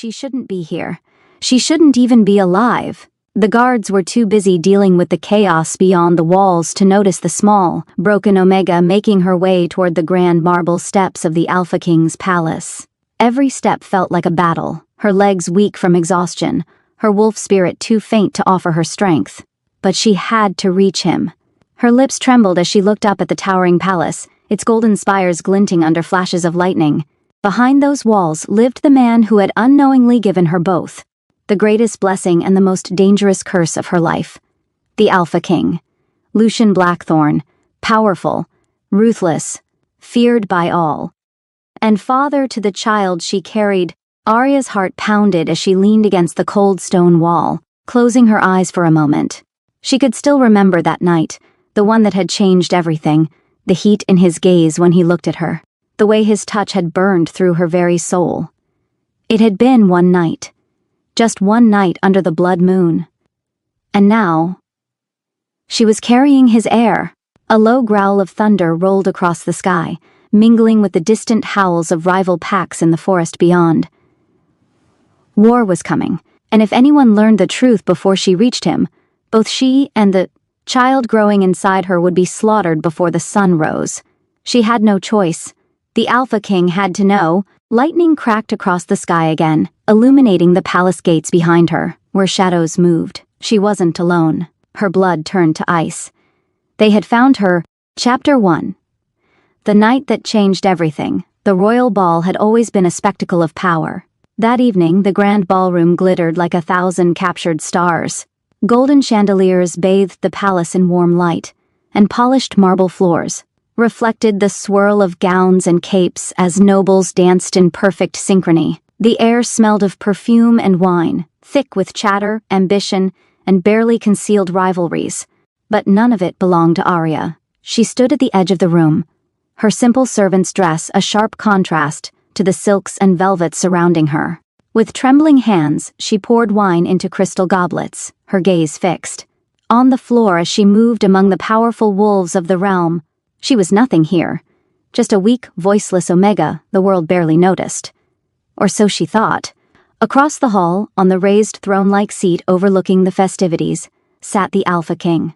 She shouldn't be here. She shouldn't even be alive. The guards were too busy dealing with the chaos beyond the walls to notice the small, broken Omega making her way toward the grand marble steps of the Alpha King's palace. Every step felt like a battle, her legs weak from exhaustion, her wolf spirit too faint to offer her strength. But she had to reach him. Her lips trembled as she looked up at the towering palace, its golden spires glinting under flashes of lightning. Behind those walls lived the man who had unknowingly given her both. The greatest blessing and the most dangerous curse of her life. The Alpha King. Lucian Blackthorn. Powerful. Ruthless. Feared by all. And father to the child she carried. Arya's heart pounded as she leaned against the cold stone wall, closing her eyes for a moment. She could still remember that night, the one that had changed everything, the heat in his gaze when he looked at her, the way his touch had burned through her very soul. It had been one night. Just one night under the blood moon. And now, she was carrying his heir. A low growl of thunder rolled across the sky, mingling with the distant howls of rival packs in the forest beyond. War was coming, and if anyone learned the truth before she reached him, both she and the child growing inside her would be slaughtered before the sun rose. She had no choice. The Alpha King had to know. Lightning cracked across the sky again, illuminating the palace gates behind her, where shadows moved. She wasn't alone. Her blood turned to ice. They had found her. Chapter 1. The night that changed everything. The royal ball had always been a spectacle of power. That evening, the grand ballroom glittered like 1,000 captured stars. Golden chandeliers bathed the palace in warm light, and polished marble floors reflected the swirl of gowns and capes as nobles danced in perfect synchrony. The air smelled of perfume and wine, thick with chatter, ambition, and barely concealed rivalries. But none of it belonged to Arya. She stood at the edge of the room, her simple servant's dress a sharp contrast to the silks and velvets surrounding her. With trembling hands, she poured wine into crystal goblets, her gaze fixed. On the floor as she moved among the powerful wolves of the realm, she was nothing here, just a weak, voiceless Omega the world barely noticed. Or so she thought. Across the hall, on the raised throne-like seat overlooking the festivities, sat the Alpha King.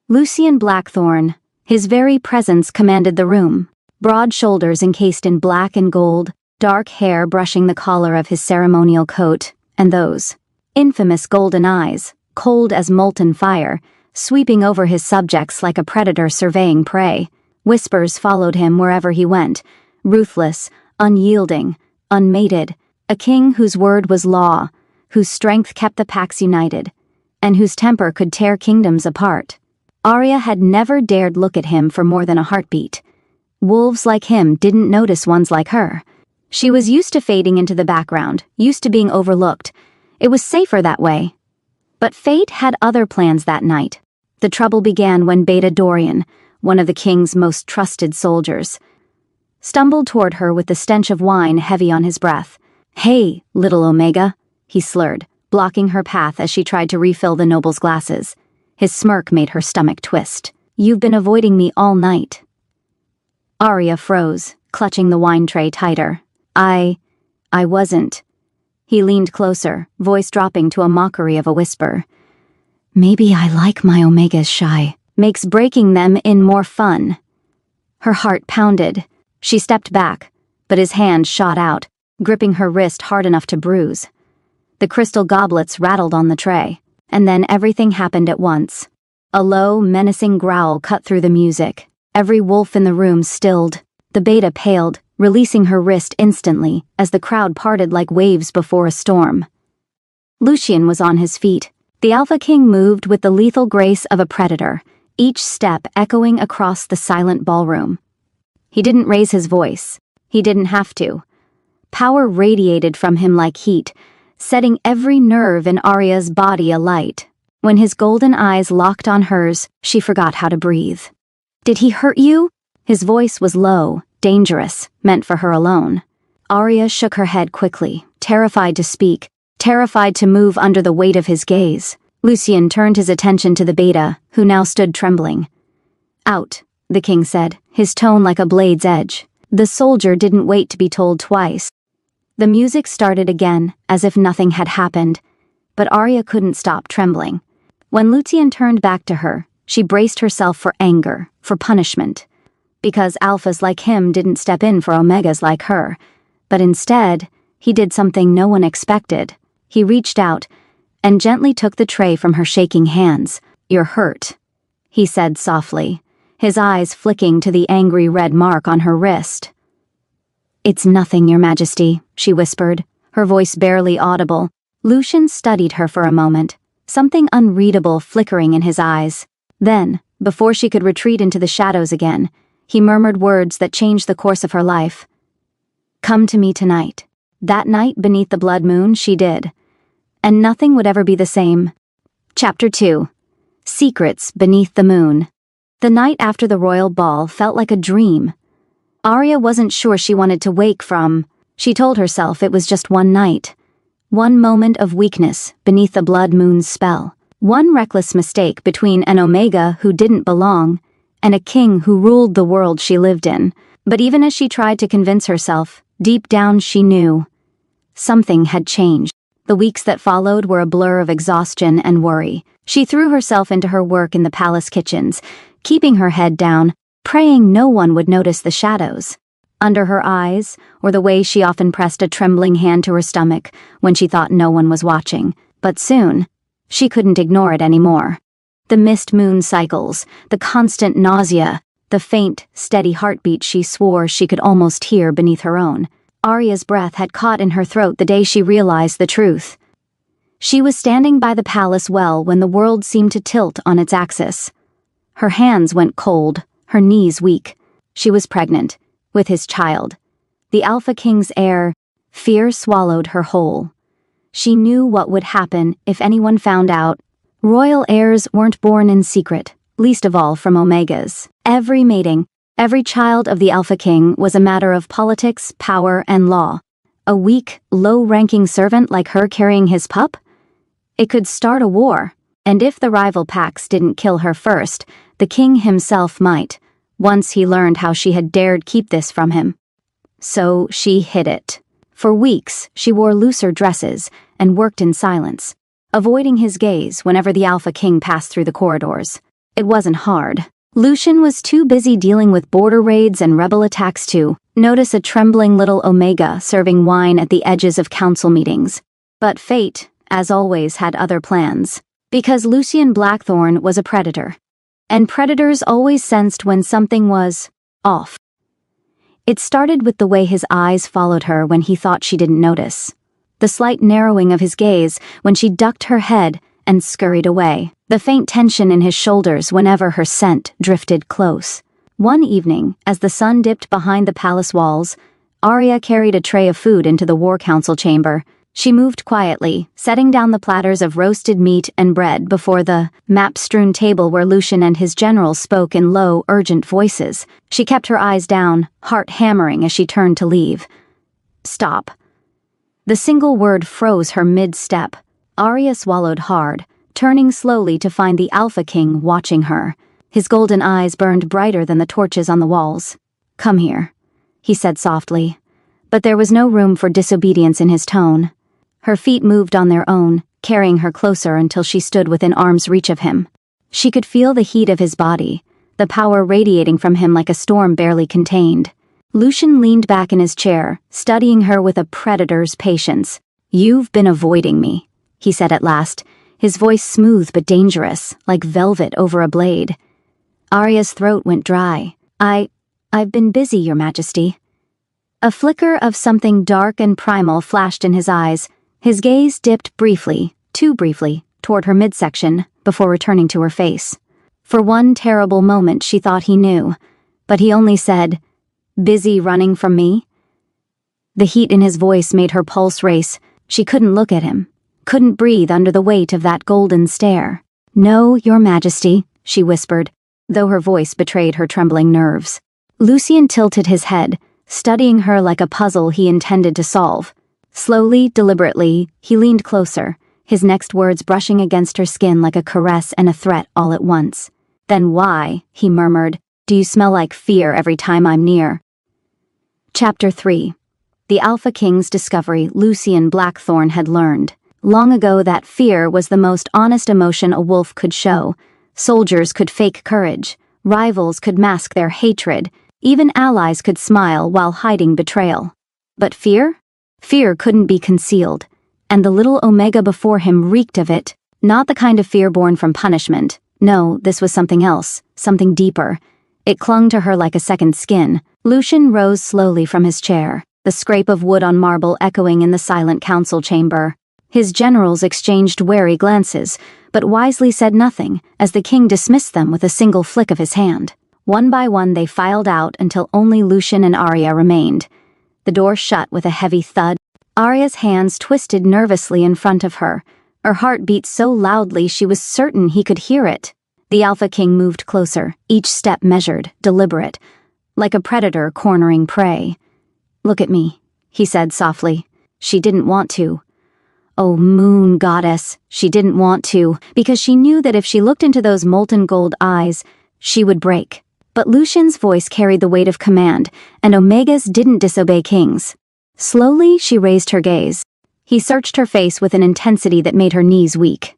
Lucian Blackthorn. His very presence commanded the room, broad shoulders encased in black and gold, dark hair brushing the collar of his ceremonial coat, and those infamous golden eyes, cold as molten fire, sweeping over his subjects like a predator surveying prey. Whispers followed him wherever he went, ruthless, unyielding, unmated, a king whose word was law, whose strength kept the packs united, and whose temper could tear kingdoms apart. Arya had never dared look at him for more than a heartbeat. Wolves like him didn't notice ones like her. She was used to fading into the background, used to being overlooked. It was safer that way. But fate had other plans that night. The trouble began when Beta Dorian, one of the king's most trusted soldiers, stumbled toward her with the stench of wine heavy on his breath. "Hey, little Omega," he slurred, blocking her path as she tried to refill the noble's glasses. His smirk made her stomach twist. "You've been avoiding me all night." Arya froze, clutching the wine tray tighter. I wasn't." He leaned closer, voice dropping to a mockery of a whisper. "Maybe I like my Omegas shy. Makes breaking them in more fun." Her heart pounded. She stepped back, but his hand shot out, gripping her wrist hard enough to bruise. The crystal goblets rattled on the tray, and then everything happened at once. A low, menacing growl cut through the music. Every wolf in the room stilled. The Beta paled, releasing her wrist instantly as the crowd parted like waves before a storm. Lucian was on his feet. The Alpha King moved with the lethal grace of a predator, each step echoing across the silent ballroom. He didn't raise his voice. He didn't have to. Power radiated from him like heat, setting every nerve in Arya's body alight. When his golden eyes locked on hers, she forgot how to breathe. "Did he hurt you?" His voice was low, dangerous, meant for her alone. Arya shook her head quickly, terrified to speak, terrified to move under the weight of his gaze. Lucian turned his attention to the Beta, who now stood trembling. "Out," the king said, his tone like a blade's edge. The soldier didn't wait to be told twice. The music started again, as if nothing had happened, but Arya couldn't stop trembling. When Luthien turned back to her, she braced herself for anger, for punishment. Because alphas like him didn't step in for omegas like her, but instead, he did something no one expected. He reached out and gently took the tray from her shaking hands. "You're hurt," he said softly, his eyes flicking to the angry red mark on her wrist. "It's nothing, Your Majesty," she whispered, her voice barely audible. Lucien studied her for a moment, something unreadable flickering in his eyes. Then, before she could retreat into the shadows again, he murmured words that changed the course of her life. "Come to me tonight." That night beneath the blood moon, she did. And nothing would ever be the same. Chapter 2. Secrets Beneath the Moon. The night after the royal ball felt like a dream. Arya wasn't sure she wanted to wake from. She told herself it was just one night. One moment of weakness beneath the blood moon's spell. One reckless mistake between an Omega who didn't belong and a king who ruled the world she lived in. But even as she tried to convince herself, deep down she knew something had changed. The weeks that followed were a blur of exhaustion and worry. She threw herself into her work in the palace kitchens, keeping her head down, praying no one would notice the shadows under her eyes, or the way she often pressed a trembling hand to her stomach when she thought no one was watching. But soon, she couldn't ignore it anymore. The mist moon cycles, the constant nausea, the faint, steady heartbeat she swore she could almost hear beneath her own. Arya's breath had caught in her throat the day she realized the truth. She was standing by the palace well when the world seemed to tilt on its axis. Her hands went cold, her knees weak. She was pregnant, with his child. The Alpha King's heir. Fear swallowed her whole. She knew what would happen if anyone found out. Royal heirs weren't born in secret, least of all from Omegas. Every mating, every child of the Alpha King was a matter of politics, power, and law. A weak, low-ranking servant like her carrying his pup? It could start a war, and if the rival packs didn't kill her first, the king himself might, once he learned how she had dared keep this from him. So she hid it. For weeks, she wore looser dresses and worked in silence, avoiding his gaze whenever the Alpha King passed through the corridors. It wasn't hard. Lucien was too busy dealing with border raids and rebel attacks to notice a trembling little Omega serving wine at the edges of council meetings. But fate, as always, had other plans. Because Lucien Blackthorn was a predator. And predators always sensed when something was off. It started with the way his eyes followed her when he thought she didn't notice. The slight narrowing of his gaze when she ducked her head and scurried away. The faint tension in his shoulders whenever her scent drifted close. One evening, as the sun dipped behind the palace walls, Arya carried a tray of food into the war council chamber. She moved quietly, setting down the platters of roasted meat and bread before the map-strewn table where Lucien and his generals spoke in low, urgent voices. She kept her eyes down, heart hammering as she turned to leave. "Stop." The single word froze her mid-step. Arya swallowed hard, turning slowly to find the Alpha King watching her. His golden eyes burned brighter than the torches on the walls. "Come here," he said softly. But there was no room for disobedience in his tone. Her feet moved on their own, carrying her closer until she stood within arm's reach of him. She could feel the heat of his body, the power radiating from him like a storm barely contained. Lucien leaned back in his chair, studying her with a predator's patience. "You've been avoiding me," he said at last, his voice smooth but dangerous, like velvet over a blade. Arya's throat went dry. I've been busy, Your Majesty." A flicker of something dark and primal flashed in his eyes. His gaze dipped briefly, too briefly, toward her midsection, before returning to her face. For one terrible moment she thought he knew, but he only said, "Busy running from me?" The heat in his voice made her pulse race. She couldn't look at him, couldn't breathe under the weight of that golden stare. "No, Your Majesty," she whispered, though her voice betrayed her trembling nerves. Lucien tilted his head, studying her like a puzzle he intended to solve. Slowly, deliberately, he leaned closer, his next words brushing against her skin like a caress and a threat all at once. "Then why," he murmured, "do you smell like fear every time I'm near?" Chapter 3. the Alpha King's discovery Lucian Blackthorn had learned. Long ago that fear was the most honest emotion a wolf could show. Soldiers could fake courage, rivals could mask their hatred, even allies could smile while hiding betrayal. But fear? Fear couldn't be concealed, and the little Omega before him reeked of it, not the kind of fear born from punishment. No, this was something else, something deeper. It clung to her like a second skin. Lucian rose slowly from his chair, the scrape of wood on marble echoing in the silent council chamber. His generals exchanged wary glances, but wisely said nothing, as the king dismissed them with a single flick of his hand. One by one they filed out until only Lucian and Arya remained. The door shut with a heavy thud. Arya's hands twisted nervously in front of her. Her heart beat so loudly she was certain he could hear it. The Alpha King moved closer, each step measured, deliberate, like a predator cornering prey. "Look at me," he said softly. She didn't want to. Oh, moon goddess, she didn't want to, because she knew that if she looked into those molten gold eyes, she would break. But Lucian's voice carried the weight of command, and Omegas didn't disobey kings. Slowly, she raised her gaze. He searched her face with an intensity that made her knees weak.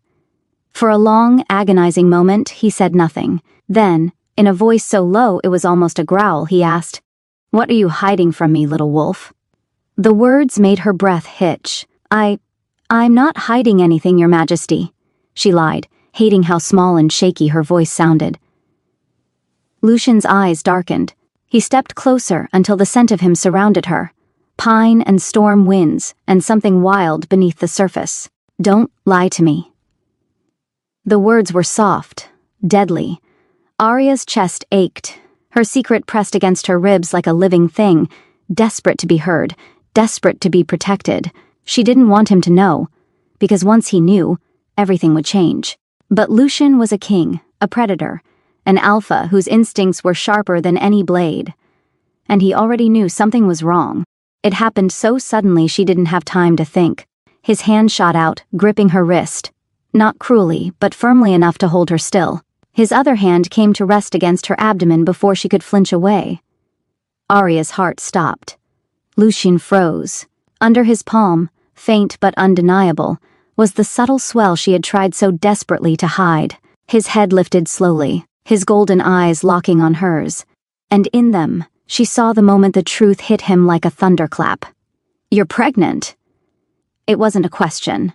For a long, agonizing moment, he said nothing. Then, in a voice so low it was almost a growl, he asked, "What are you hiding from me, little wolf?" The words made her breath hitch. I'm not hiding anything, Your Majesty," she lied, hating how small and shaky her voice sounded. Lucian's eyes darkened. He stepped closer until the scent of him surrounded her. Pine and storm winds, and something wild beneath the surface. "Don't lie to me." The words were soft, deadly. Arya's chest ached, her secret pressed against her ribs like a living thing, desperate to be heard, desperate to be protected. She didn't want him to know, because once he knew, everything would change. But Lucian was a king, a predator, an alpha whose instincts were sharper than any blade. And he already knew something was wrong. It happened so suddenly she didn't have time to think. His hand shot out, gripping her wrist. Not cruelly, but firmly enough to hold her still. His other hand came to rest against her abdomen before she could flinch away. Arya's heart stopped. Lucian froze. Under his palm, faint but undeniable, was the subtle swell she had tried so desperately to hide. His head lifted slowly, his golden eyes locking on hers. And in them, she saw the moment the truth hit him like a thunderclap. "You're pregnant." It wasn't a question.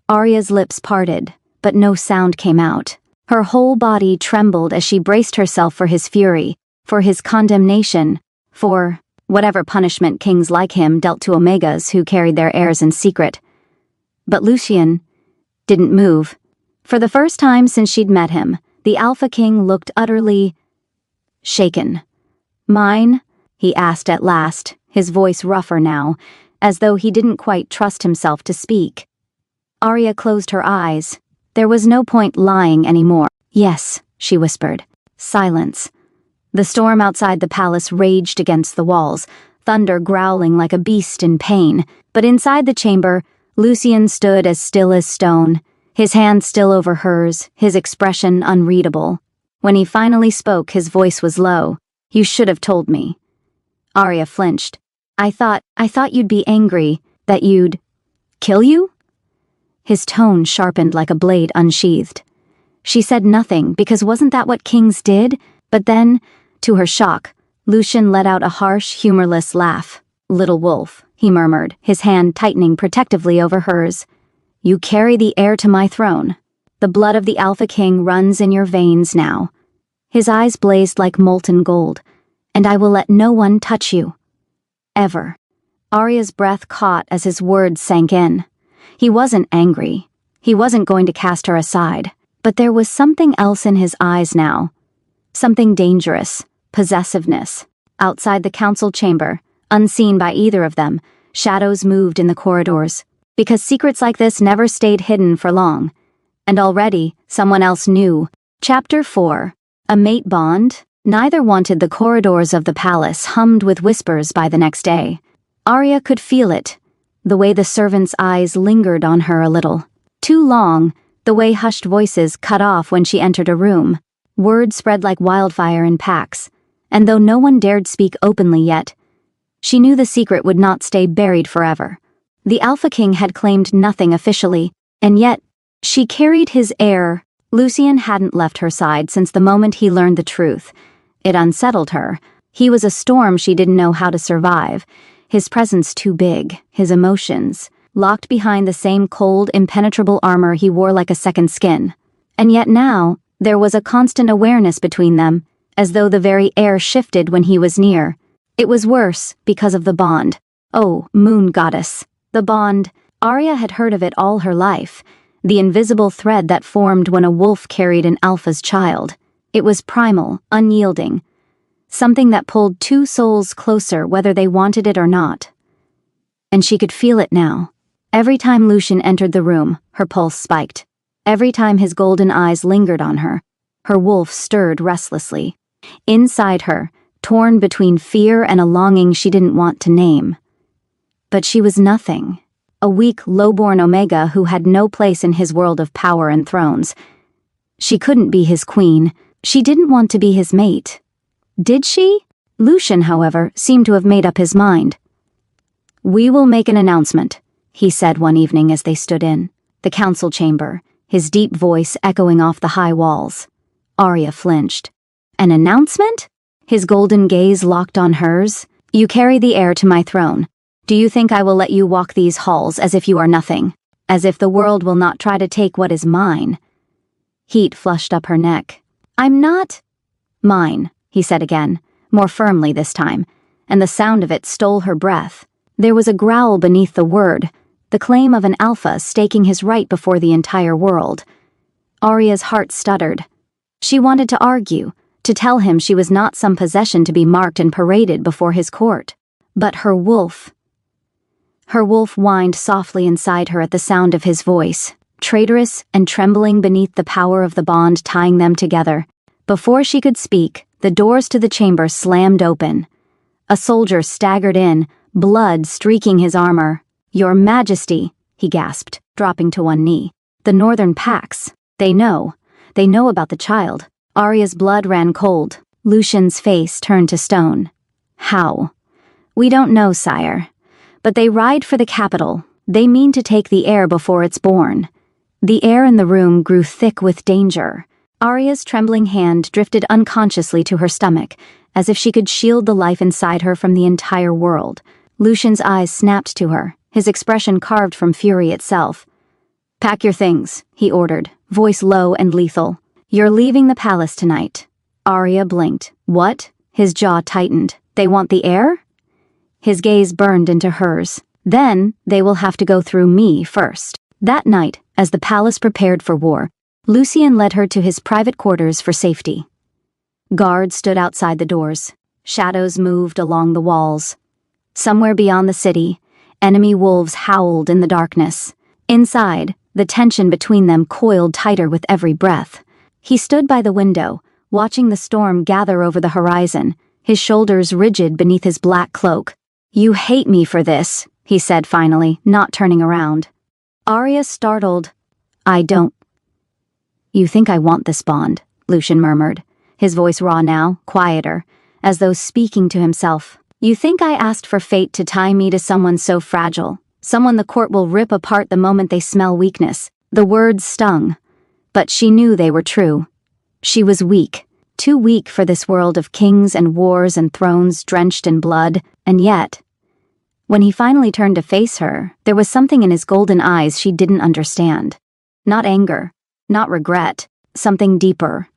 Arya's lips parted, but no sound came out. Her whole body trembled as she braced herself for his fury, for his condemnation, for whatever punishment kings like him dealt to Omegas who carried their heirs in secret. But Lucian didn't move. For the first time since she'd met him, the Alpha King looked utterly shaken. "Mine?" he asked at last, his voice rougher now, as though he didn't quite trust himself to speak. Arya closed her eyes. There was no point lying anymore. "Yes," she whispered. Silence. The storm outside the palace raged against the walls, thunder growling like a beast in pain. But inside the chamber, Lucian stood as still as stone, his hand still over hers, his expression unreadable. When he finally spoke, his voice was low. "You should have told me." Arya flinched. I thought you'd be angry, that you'd kill you?" His tone sharpened like a blade unsheathed. She said nothing, because wasn't that what kings did? But then, to her shock, Lucian let out a harsh, humorless laugh. "Little wolf," he murmured, his hand tightening protectively over hers. "You carry the heir to my throne. The blood of the Alpha King runs in your veins now." His eyes blazed like molten gold. "And I will let no one touch you. Ever." Arya's breath caught as his words sank in. He wasn't angry. He wasn't going to cast her aside. But there was something else in his eyes now. Something dangerous. Possessiveness. Outside the council chamber, unseen by either of them, shadows moved in the corridors. Because secrets like this never stayed hidden for long. And already, someone else knew. Chapter 4. A mate bond? Neither wanted. The corridors of the palace hummed with whispers by the next day. Arya could feel it, the way the servants' eyes lingered on her a little. Too long, the way hushed voices cut off when she entered a room. Word spread like wildfire in packs, and though no one dared speak openly yet, She knew the secret would not stay buried forever. The Alpha King had claimed nothing officially, and yet, she carried his heir. Lucien hadn't left her side since the moment he learned the truth. It unsettled her. He was a storm she didn't know how to survive. His presence too big, his emotions locked behind the same cold, impenetrable armor he wore like a second skin. And yet now, there was a constant awareness between them, as though the very air shifted when he was near. It was worse because of the bond. Oh, moon goddess. The bond. Arya had heard of it all her life. The invisible thread that formed when a wolf carried an alpha's child. It was primal, unyielding. Something that pulled two souls closer whether they wanted it or not. And she could feel it now. Every time Lucien entered the room, her pulse spiked. Every time his golden eyes lingered on her, her wolf stirred restlessly. Inside her, torn between fear and a longing she didn't want to name. But she was nothing. A weak, low-born Omega who had no place in his world of power and thrones. She couldn't be his queen. She didn't want to be his mate. Did she? Lucien, however, seemed to have made up his mind. "We will make an announcement," he said one evening as they stood in the council chamber, his deep voice echoing off the high walls. Arya flinched. "An announcement?" His golden gaze locked on hers. "You carry the heir to my throne. Do you think I will let you walk these halls as if you are nothing? As if the world will not try to take what is mine?" Heat flushed up her neck. "I'm not mine," he said again, more firmly this time, and the sound of it stole her breath. There was a growl beneath the word, the claim of an alpha staking his right before the entire world. Arya's heart stuttered. She wanted to argue, to tell him she was not some possession to be marked and paraded before his court. But her wolf whined softly inside her at the sound of his voice, traitorous and trembling beneath the power of the bond tying them together. Before she could speak, the doors to the chamber slammed open. A soldier staggered in, blood streaking his armor. "Your Majesty," he gasped, dropping to one knee. "The Northern Pacts. They know about the child." Arya's blood ran cold. Lucien's face turned to stone. "How?" "We don't know, sire. But they ride for the capital. They mean to take the heir before it's born." The air in the room grew thick with danger. Arya's trembling hand drifted unconsciously to her stomach, as if she could shield the life inside her from the entire world. Lucien's eyes snapped to her, his expression carved from fury itself. "Pack your things," he ordered, voice low and lethal. "You're leaving the palace tonight." Arya blinked. "What?" His jaw tightened. "They want the heir?" His gaze burned into hers. "Then they will have to go through me first." That night, as the palace prepared for war, Lucien led her to his private quarters for safety. Guards stood outside the doors. Shadows moved along the walls. Somewhere beyond the city, enemy wolves howled in the darkness. Inside, the tension between them coiled tighter with every breath. He stood by the window, watching the storm gather over the horizon, his shoulders rigid beneath his black cloak. "You hate me for this," he said finally, not turning around. Arya startled. "I don't." "You think I want this bond," Lucien murmured, his voice raw now, quieter, as though speaking to himself. "You think I asked for fate to tie me to someone so fragile, someone the court will rip apart the moment they smell weakness." The words stung, but she knew they were true. She was weak, too weak for this world of kings and wars and thrones drenched in blood, and yet, when he finally turned to face her, there was something in his golden eyes she didn't understand. Not anger, not regret, something deeper.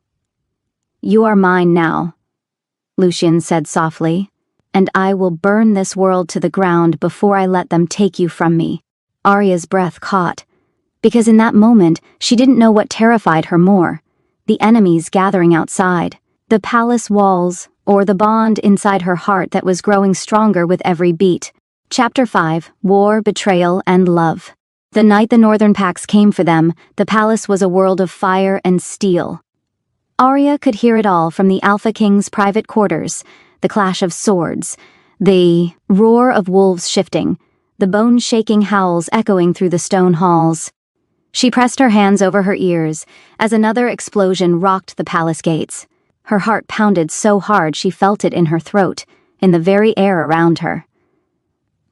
"You are mine now," Lucien said softly, "and I will burn this world to the ground before I let them take you from me." Arya's breath caught, because in that moment she didn't know what terrified her more. The enemies gathering outside, the palace walls, or the bond inside her heart that was growing stronger with every beat. Chapter 5, War, Betrayal, and Love. The night the Northern Pacts came for them, the palace was a world of fire and steel. Arya could hear it all from the Alpha King's private quarters, the clash of swords, the roar of wolves shifting, the bone-shaking howls echoing through the stone halls. She pressed her hands over her ears as another explosion rocked the palace gates. Her heart pounded so hard she felt it in her throat, in the very air around her.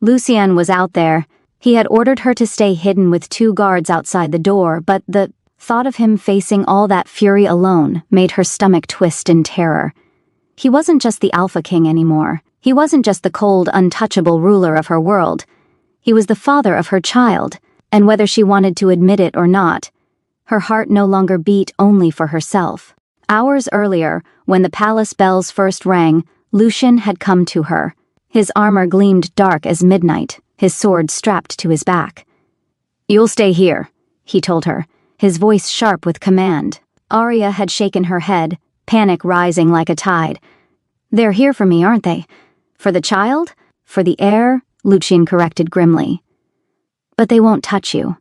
Lucien was out there. He had ordered her to stay hidden with 2 guards outside the door, but the thought of him facing all that fury alone made her stomach twist in terror. He wasn't just the Alpha King anymore. He wasn't just the cold, untouchable ruler of her world. He was the father of her child, and whether she wanted to admit it or not, her heart no longer beat only for herself. Hours earlier, when the palace bells first rang, Lucien had come to her. His armor gleamed dark as midnight, his sword strapped to his back. "You'll stay here," he told her, his voice sharp with command. Arya had shaken her head, panic rising like a tide. "They're here for me, aren't they? For the child? For the heir?" Lucien corrected grimly. "But they won't touch you.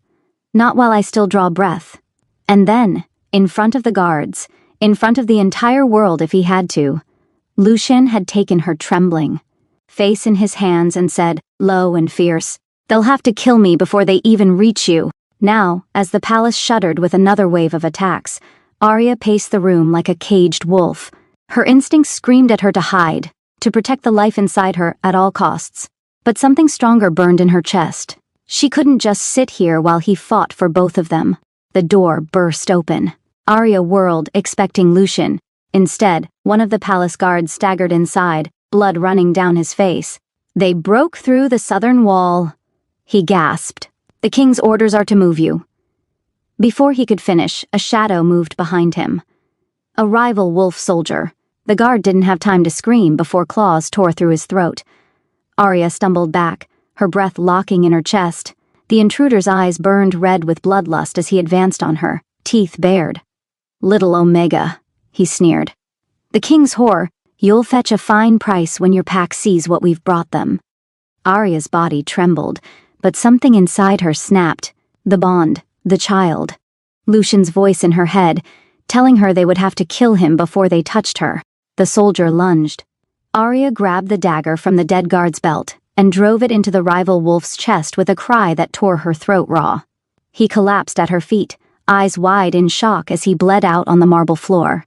Not while I still draw breath." And then, in front of the guards, in front of the entire world if he had to, Lucien had taken her trembling, face in his hands, and said, low and fierce, "They'll have to kill me before they even reach you." Now, as the palace shuddered with another wave of attacks, Arya paced the room like a caged wolf. Her instincts screamed at her to hide, to protect the life inside her at all costs. But something stronger burned in her chest. She couldn't just sit here while he fought for both of them. The door burst open. Arya whirled, expecting Lucien. Instead, one of the palace guards staggered inside, blood running down his face. "They broke through the southern wall," he gasped. "The king's orders are to move you." Before he could finish, a shadow moved behind him. A rival wolf soldier. The guard didn't have time to scream before claws tore through his throat. Arya stumbled back, her breath locking in her chest. The intruder's eyes burned red with bloodlust as he advanced on her, teeth bared. "Little Omega," he sneered. "The king's whore, you'll fetch a fine price when your pack sees what we've brought them." Arya's body trembled, but something inside her snapped. The bond, the child. Lucien's voice in her head, telling her they would have to kill him before they touched her. The soldier lunged. Arya grabbed the dagger from the dead guard's belt and drove it into the rival wolf's chest with a cry that tore her throat raw. He collapsed at her feet, eyes wide in shock as he bled out on the marble floor.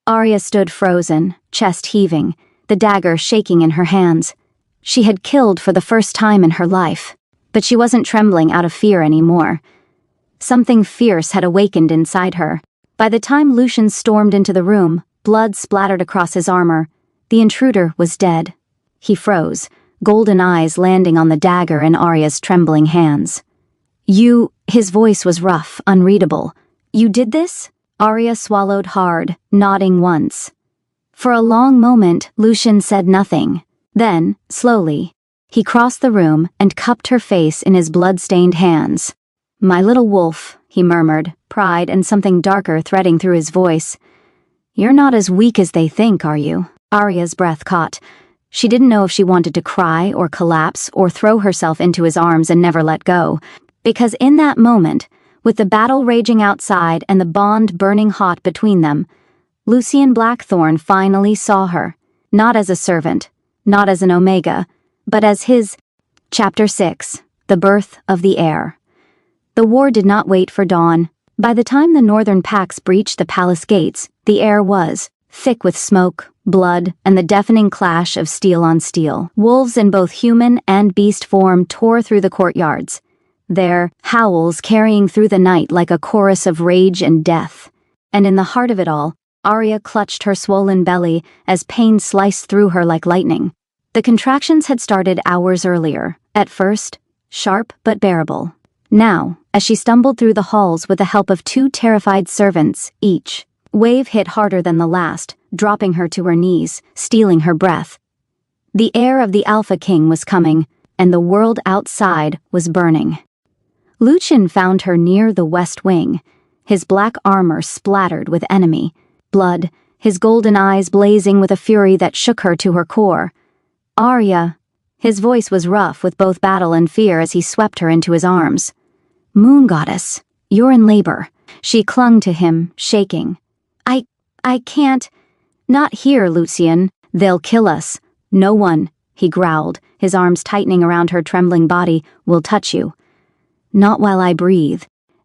Arya stood frozen, chest heaving, the dagger shaking in her hands. She had killed for the first time in her life, but she wasn't trembling out of fear anymore. Something fierce had awakened inside her. By the time Lucien stormed into the room, blood splattered across his armor. The intruder was dead. He froze, golden eyes landing on the dagger in Arya's trembling hands. "You," his voice was rough, unreadable. "You did this?" Arya swallowed hard, nodding once. For a long moment, Lucien said nothing. Then, slowly, he crossed the room and cupped her face in his blood-stained hands. "My little wolf," he murmured, pride and something darker threading through his voice. "You're not as weak as they think, are you?" Arya's breath caught. She didn't know if she wanted to cry or collapse or throw herself into his arms and never let go, because in that moment, with the battle raging outside and the bond burning hot between them, Lucien Blackthorn finally saw her, not as a servant, not as an Omega, but as his. Chapter 6. The Birth of the Heir. The war did not wait for dawn. By the time the northern packs breached the palace gates, the air was thick with smoke, blood, and the deafening clash of steel on steel. Wolves in both human and beast form tore through the courtyards, their howls carrying through the night like a chorus of rage and death. And in the heart of it all, Arya clutched her swollen belly as pain sliced through her like lightning. The contractions had started hours earlier, at first, sharp but bearable. Now, as she stumbled through the halls with the help of 2 terrified servants, each wave hit harder than the last, dropping her to her knees, stealing her breath. The heir of the Alpha King was coming, and the world outside was burning. Lucien found her near the west wing, his black armor splattered with enemy blood, his golden eyes blazing with a fury that shook her to her core. "Arya," his voice was rough with both battle and fear as he swept her into his arms. "Moon Goddess, you're in labor." She clung to him, shaking. I can't. "Not here, Lucien. They'll kill us." "No one," he growled, his arms tightening around her trembling body, "will touch you." "Not while I breathe."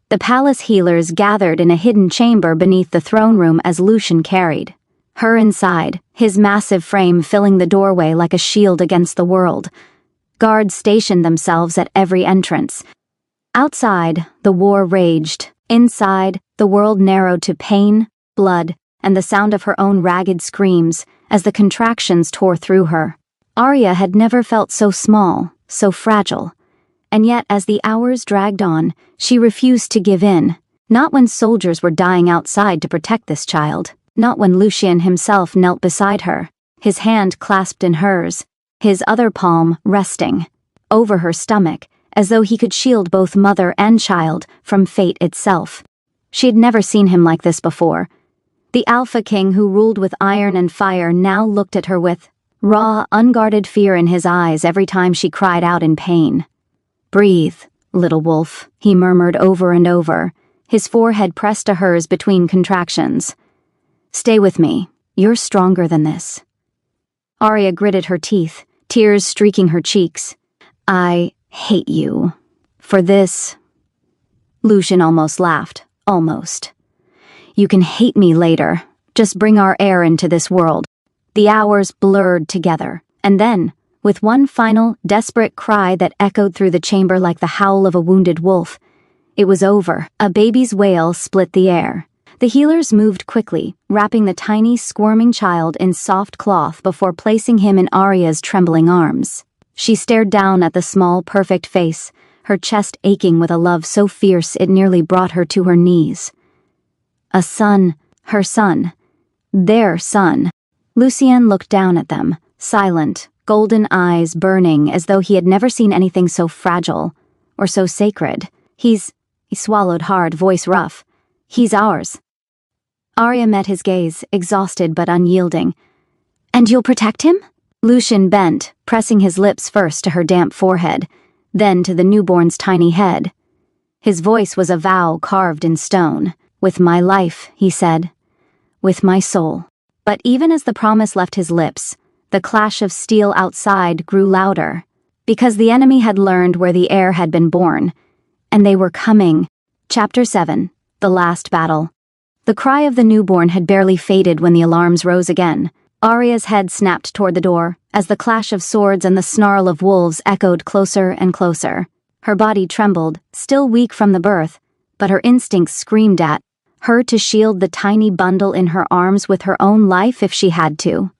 The palace healers gathered in a hidden chamber beneath the throne room as Lucien carried her inside, his massive frame filling the doorway like a shield against the world. Guards stationed themselves at every entrance. Outside, the war raged. Inside, the world narrowed to pain, blood, and the sound of her own ragged screams as the contractions tore through her. Arya had never felt so small, so fragile. And yet, as the hours dragged on, she refused to give in. Not when soldiers were dying outside to protect this child. Not when Lucien himself knelt beside her, his hand clasped in hers, his other palm resting over her stomach, as though he could shield both mother and child from fate itself. She had never seen him like this before. The Alpha King who ruled with iron and fire now looked at her with raw, unguarded fear in his eyes every time she cried out in pain. "Breathe, little wolf," he murmured over and over, his forehead pressed to hers between contractions. "Stay with me. You're stronger than this." Arya gritted her teeth, tears streaking her cheeks. "I hate you. For this." Lucien almost laughed. Almost. "You can hate me later. Just bring our heir into this world." The hours blurred together, and then, with one final, desperate cry that echoed through the chamber like the howl of a wounded wolf, it was over. A baby's wail split the air. The healers moved quickly, wrapping the tiny, squirming child in soft cloth before placing him in Arya's trembling arms. She stared down at the small, perfect face, her chest aching with a love so fierce it nearly brought her to her knees. A son, her son, their son. Lucien looked down at them, silent, golden eyes burning as though he had never seen anything so fragile, or so sacred. He swallowed hard, voice rough. "He's ours." Arya met his gaze, exhausted but unyielding. "And you'll protect him?" Lucien bent, pressing his lips first to her damp forehead, then to the newborn's tiny head. His voice was a vow carved in stone. "With my life," he said. "With my soul." But even as the promise left his lips, the clash of steel outside grew louder, because the enemy had learned where the heir had been born, and they were coming. Chapter 7. The Last Battle. The cry of the newborn had barely faded when the alarms rose again. Arya's head snapped toward the door, as the clash of swords and the snarl of wolves echoed closer and closer. Her body trembled, still weak from the birth, but her instincts screamed at her to shield the tiny bundle in her arms with her own life if she had to.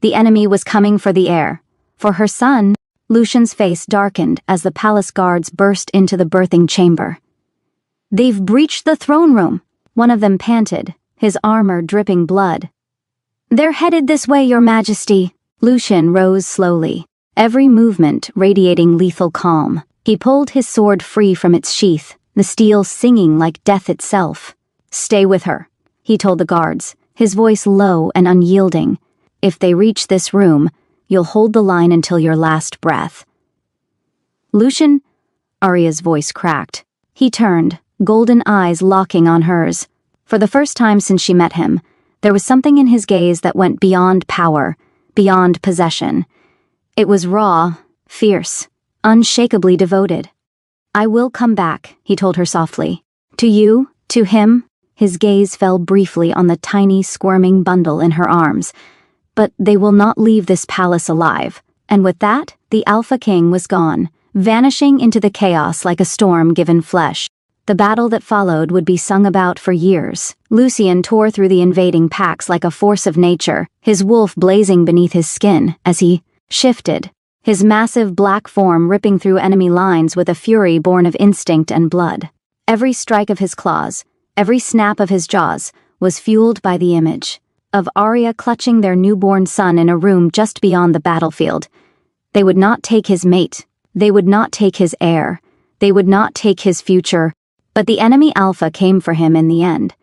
The enemy was coming for the heir. For her son. Lucien's face darkened as the palace guards burst into the birthing chamber. "They've breached the throne room," one of them panted, his armor dripping blood. "They're headed this way, Your Majesty." Lucien rose slowly, every movement radiating lethal calm. He pulled his sword free from its sheath, the steel singing like death itself. "Stay with her," he told the guards, his voice low and unyielding. "If they reach this room, you'll hold the line until your last breath." "Lucien?" Arya's voice cracked. He turned, golden eyes locking on hers. For the first time since she met him, there was something in his gaze that went beyond power, beyond possession. It was raw, fierce, unshakably devoted. "I will come back," he told her softly. "To you, to him." His gaze fell briefly on the tiny, squirming bundle in her arms. "But they will not leave this palace alive." And with that, the Alpha King was gone, vanishing into the chaos like a storm given flesh. The battle that followed would be sung about for years. Lucien tore through the invading packs like a force of nature, his wolf blazing beneath his skin as he shifted, his massive black form ripping through enemy lines with a fury born of instinct and blood. Every strike of his claws, every snap of his jaws, was fueled by the image of Arya clutching their newborn son in a room just beyond the battlefield. They would not take his mate. They would not take his heir. They would not take his future. But the enemy Alpha came for him in the end.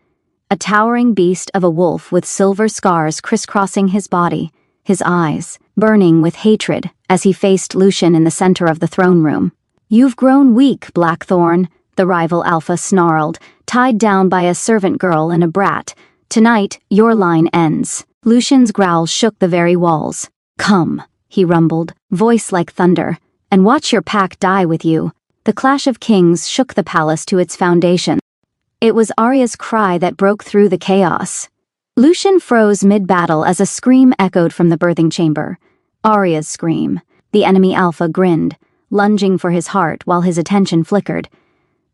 A towering beast of a wolf with silver scars crisscrossing his body, his eyes burning with hatred as he faced Lucien in the center of the throne room. "You've grown weak, Blackthorn," the rival Alpha snarled, tied down by a servant girl and a brat. "Tonight, your line ends." Lucien's growl shook the very walls. "Come," he rumbled, voice like thunder, "and watch your pack die with you." The clash of kings shook the palace to its foundation. It was Arya's cry that broke through the chaos. Lucien froze mid-battle as a scream echoed from the birthing chamber. Arya's scream. The enemy Alpha grinned, lunging for his heart while his attention flickered.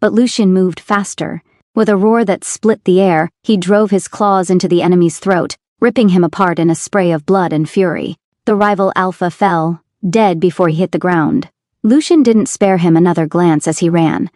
But Lucian moved faster. With a roar that split the air, he drove his claws into the enemy's throat, ripping him apart in a spray of blood and fury. The rival Alpha fell, dead before he hit the ground. Lucian didn't spare him another glance as he ran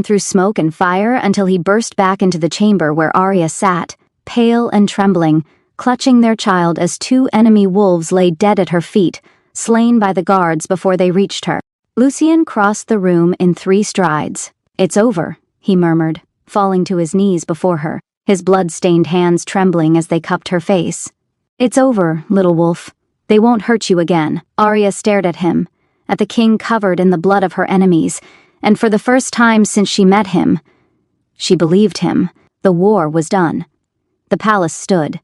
through smoke and fire until he burst back into the chamber where Arya sat, pale and trembling, clutching their child as two enemy wolves lay dead at her feet, slain by the guards before they reached her. Lucian crossed the room in 3 strides. "It's over," he murmured, falling to his knees before her, his blood-stained hands trembling as they cupped her face. "It's over, little wolf. They won't hurt you again." Arya stared at him, at the king covered in the blood of her enemies, and for the first time since she met him, she believed him. The war was done. The palace stood,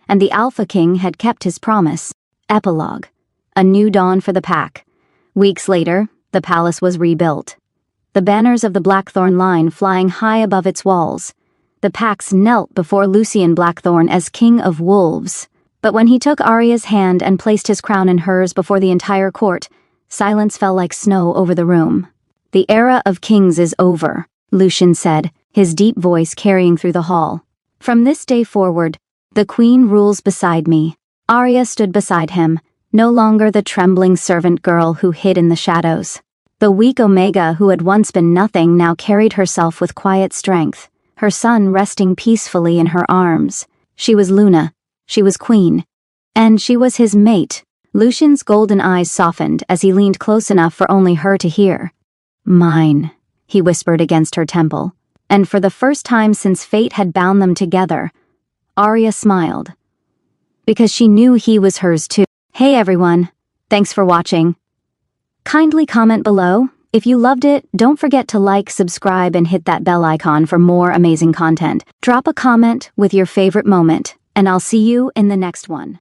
and the Alpha King had kept his promise. Epilogue. A new dawn for the pack. Weeks later, the palace was rebuilt. The banners of the Blackthorn line flying high above its walls. The packs knelt before Lucian Blackthorn as King of Wolves. But when he took Arya's hand and placed his crown in hers before the entire court, silence fell like snow over the room. "The era of kings is over," Lucian said, his deep voice carrying through the hall. "From this day forward, the queen rules beside me." Arya stood beside him, no longer the trembling servant girl who hid in the shadows. The weak Omega who had once been nothing now carried herself with quiet strength, her son resting peacefully in her arms. She was Luna. She was queen. And she was his mate. Lucian's golden eyes softened as he leaned close enough for only her to hear. "Mine," he whispered against her temple. And for the first time since fate had bound them together, Arya smiled. Because she knew he was hers too. Hey everyone, thanks for watching. Kindly comment below. If you loved it, don't forget to like, subscribe, and hit that bell icon for more amazing content. Drop a comment with your favorite moment, and I'll see you in the next one.